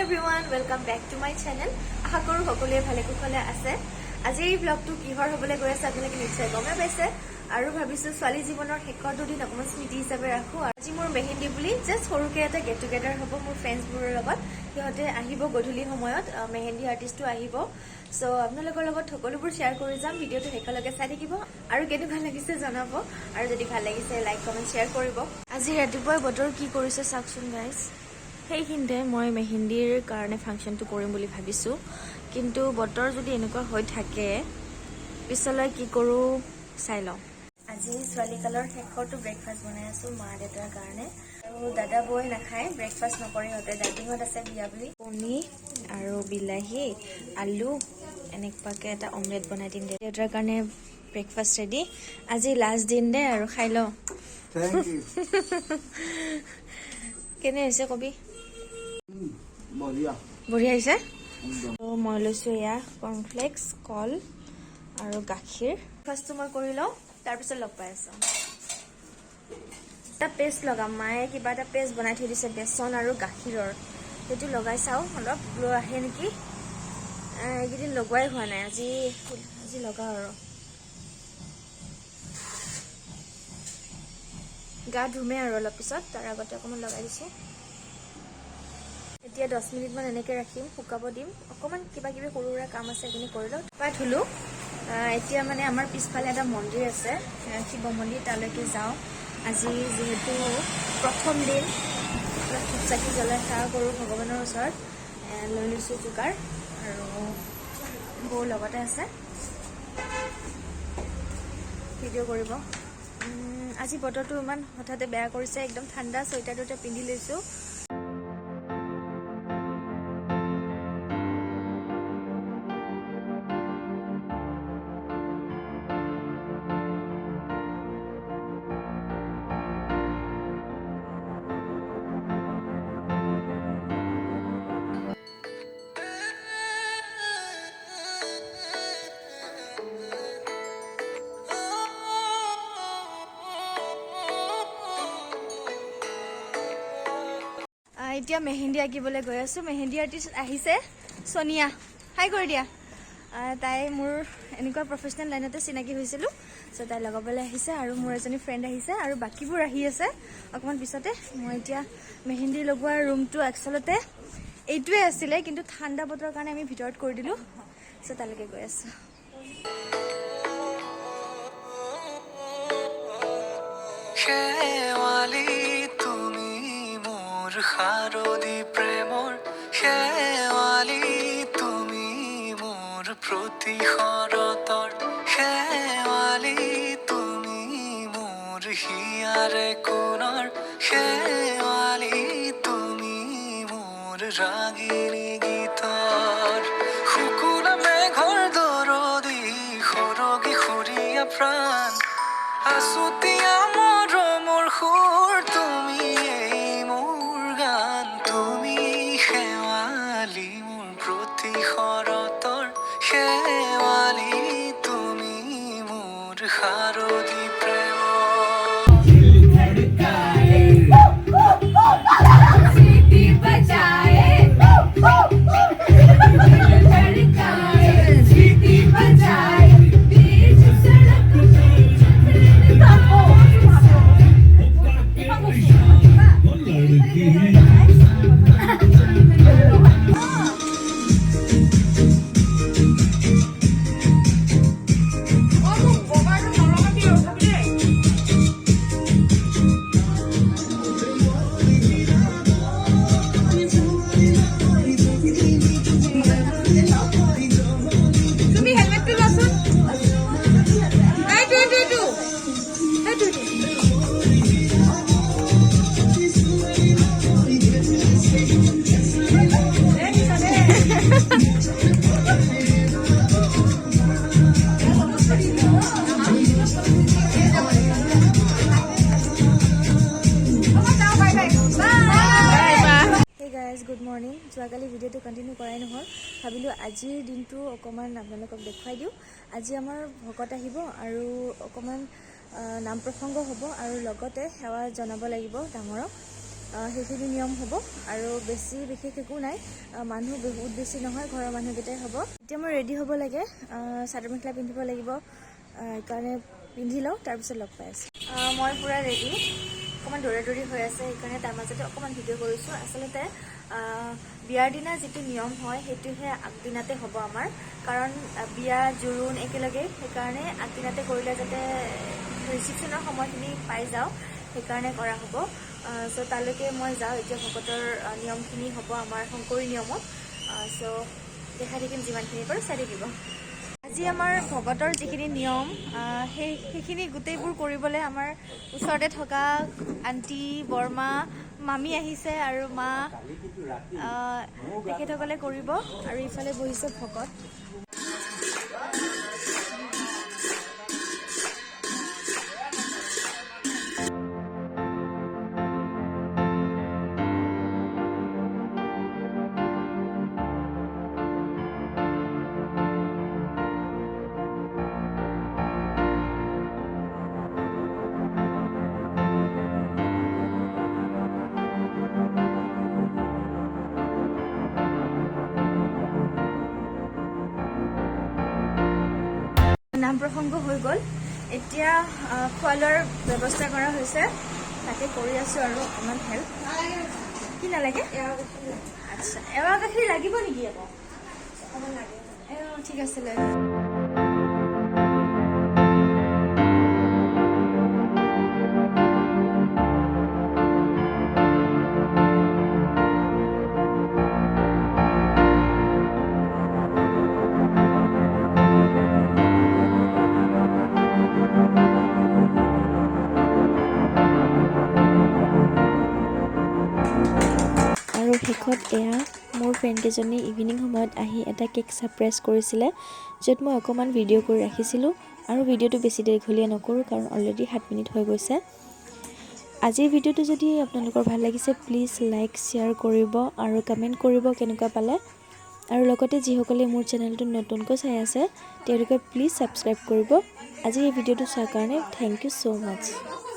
everyone, welcome back to my channel. আশা কৰো সকলোৱে ভালে কুশলে আছে। আজি এই ব্লগটো কিহৰ হ'বলৈ গৈ আছে আপোনালোকে নিশ্চয় গমে পাইছে আৰু ভাবিছো ছোৱালী জীৱনৰ শেষৰ দুদিন অকমান স্মৃতি হিচাপে ৰাখো। আজি মোৰ মেহেন্দি বুলি জাস্ট সৰুকে এটা গেট টুগেডাৰ হ'ব মোৰ ফ্ৰেণ্ডছবোৰৰ লগত। সিহঁতে আহিব গধূলি সময়ত মেহেন্দি আৰ্টিষ্টটো আহিব। সো আপোনালোকৰ লগত সকলোবোৰ শ্বেয়াৰ কৰি যাম। ভিডিঅ'টো শেষলৈকে চাই থাকিব আৰু কেনেকুৱা লাগিছে জনাব আৰু যদি ভাল লাগিছে লাইক কমেন্ট শ্বেয়াৰ কৰিব। আজি ৰাতিপুৱা বতৰ কি কৰিছে চাওকচোন গাইজ। সেইখিনিতে মই মেহেন্দিৰ কাৰণে ফাংচনটো কৰিম বুলি ভাবিছোঁ, কিন্তু বতৰ যদি এনেকুৱা হৈ থাকে পিছলৈ কি কৰোঁ চাই লওঁ। আজি ছোৱালীকালৰ শেষৰটো ব্ৰেকফাষ্ট বনাই আছোঁ মা দেউতাৰ কাৰণে। আৰু দাদা বৌয়ে নাখায়, ব্ৰেকফাষ্ট নকৰে, সিহঁতে ডাইটিঙত আছে বিয়া বুলি। কণী আৰু বিলাহী আলু এনেকুৱাকৈ এটা অমলেট বনাই দিম দেউতাৰ কাৰণে। Breakfast ready. আজি লাষ্ট দিন দে আৰু খাই লওঁ। কেনে হৈছে কবি? বঢ়িয়া হৈছে। মই লৈছোঁ এয়া কৰ্ণফ্লেক্স, কল আৰু গাখীৰ। ফাৰ্ষ্টটো মই কৰি লওঁ, তাৰপিছত লগ পাই আছোঁ। এটা পেষ্ট লগাম, মায়ে কিবা এটা পেষ্ট বনাই থৈ দিছে বেচন আৰু গাখীৰৰ। সেইটো লগাই চাওঁ অলপ গ্ল' আহে নেকি। এইকেইদিন লগোৱাই হোৱা নাই, আজি লগাওঁ আৰু। গা ধুমে আৰু অলপ পিছত, তাৰ আগতে অকণমান লগাই দিছোঁ। এতিয়া 10 মিনিটমান এনেকৈ ৰাখিম, শুকাব দিম। অকণমান কিবা কিবি সৰু সুৰা কাম আছে সেইখিনি কৰি লওঁ। গা ধুলোঁ। এতিয়া মানে আমাৰ পিছফালে এটা মন্দিৰ আছে, শিৱ মন্দিৰ, তালৈকে যাওঁ। আজি যিহেতু প্ৰথম দিন, ধূপ চাকি জ্বলাই সেৱা কৰোঁ ভগৱানৰ ওচৰত। লৈ লৈছোঁ যোগাৰ আৰু বৌ লগতে আছে, ভিডিঅ' কৰিব। আজি বতৰটো ইমান হঠাতে বেয়া কৰিছে, একদম ঠাণ্ডা। চুৱেটাৰ টুৱেটাৰ পিন্ধি লৈছোঁ। এতিয়া মেহেন্দি আঁকিবলৈ গৈ আছোঁ। মেহেন্দি আৰ্টিষ্ট আহিছে, সোনিয়া। হাই কৰি দিয়া। তাই মোৰ এনেকুৱা প্ৰফেচনেল লাইনতে চিনাকি হৈছিলোঁ, চ' তাই লগাবলৈ আহিছে। আৰু মোৰ এজনী ফ্ৰেণ্ড আহিছে আৰু বাকীবোৰ আহি আছে অকণমান পিছতে। মই এতিয়া মেহেন্দি লগোৱা ৰুমটো আচলতে এইটোৱে আছিলে, কিন্তু ঠাণ্ডা বতৰৰ কাৰণে আমি ভিতৰত কৰি দিলোঁ। চ' তালৈকে গৈ আছোঁ। শাৰদী প্ৰেমৰ xewali তুমি মোৰ প্ৰতি শৰতৰ xewali তুমি মোৰ হিয়াৰে কোণৰ xewali তুমি মোৰ ৰাগিনী গীতৰ শুকুলা মেঘৰ দৰদি সৰগী সৰীয়া প্ৰাণ আছুতীয়া মৰমৰ সুৰ তুমি শৰতৰ xewali তুমি মোৰ শাৰদী গুড মৰ্ণিং। যোৱাকালি ভিডিঅ'টো কণ্টিনিউ কৰাই নহ'ল, ভাবিলোঁ আজিৰ দিনটো অকণমান আপোনালোকক দেখুৱাই দিওঁ। আজি আমাৰ ভকত আহিব আৰু অকণমান নাম প্ৰসংগ হ'ব আৰু লগতে সেৱা জনাব লাগিব ডাঙৰক। সেইখিনি নিয়ম হ'ব আৰু বেছি বিশেষ একো নাই মানুহ বহুত বেছি নহয় ঘৰৰ মানুহকেইটাই হ'ব এতিয়া মই ৰেডি হ'ব লাগে চাদৰ মেখেলা পিন্ধিব লাগিব সেইকাৰণে পিন্ধি লওঁ তাৰপিছত লগ পাই আছোঁ মই পূৰা ৰেডি অকণমান দৌৰা দৌৰি হৈ আছে সেইকাৰণে তাৰ মাজতে অকণমান ভিডিঅ' কৰিছোঁ আচলতে বিয়াৰ দিনা যিটো নিয়ম হয় সেইটোহে আগদিনাতে হ'ব আমাৰ কাৰণ বিয়া জোৰোণ একেলগে সেইকাৰণে আগদিনাতে কৰিলে যাতে ৰিচিপশ্যনৰ সময়খিনি পাই যাওঁ সেইকাৰণে কৰা হ'ব চ' তালৈকে মই যাওঁ এতিয়া ভকতৰ নিয়মখিনি হ'ব আমাৰ শংকৰী নিয়মত চ' দেখাই থাকিম যিমানখিনি পাৰোঁ চাই থাকিব আজি আমাৰ ভকতৰ যিখিনি নিয়ম সেইখিনি গোটেইবোৰ কৰিবলৈ আমাৰ ওচৰতে থকা আণ্টি বৰমা মামী আহিছে আৰু মা তেখেতসকলে কৰিব আৰু ইফালে বহিছে ভকত নাম প্ৰসংগ হৈ গ'ল এতিয়া খোৱা লোৱাৰ ব্যৱস্থা কৰা হৈছে তাকে কৰি আছোঁ আৰু অকণমান হেল্প কি নালাগে আচ্ছা এৱা গাখীৰ লাগিব নেকি আকৌ অকণমান লাগে ঠিক আছে লৈ আৰু শেষত এয়া মোৰ ফ্ৰেণ্ডকেইজনী ইভিনিং সময়ত আহি এটা কেক ছাৰপ্ৰাইজ কৰিছিলে য'ত মই অকণমান ভিডিঅ' কৰি ৰাখিছিলোঁ আৰু ভিডিঅ'টো বেছি দীঘলীয়া নকৰোঁ কাৰণ অলৰেডি 7 মিনিট হৈ গৈছে আজিৰ ভিডিঅ'টো যদি আপোনালোকৰ ভাল লাগিছে প্লিজ লাইক শ্বেয়াৰ কৰিব আৰু কমেণ্ট কৰিব কেনেকুৱা পালে আৰু লগতে যিসকলে মোৰ চেনেলটো নতুনকৈ চাই আছে তেওঁলোকে প্লিজ ছাবস্ক্ৰাইব কৰিব আজি এই ভিডিঅ'টো চোৱাৰ কাৰণে থেংক ইউ ছ' মাছ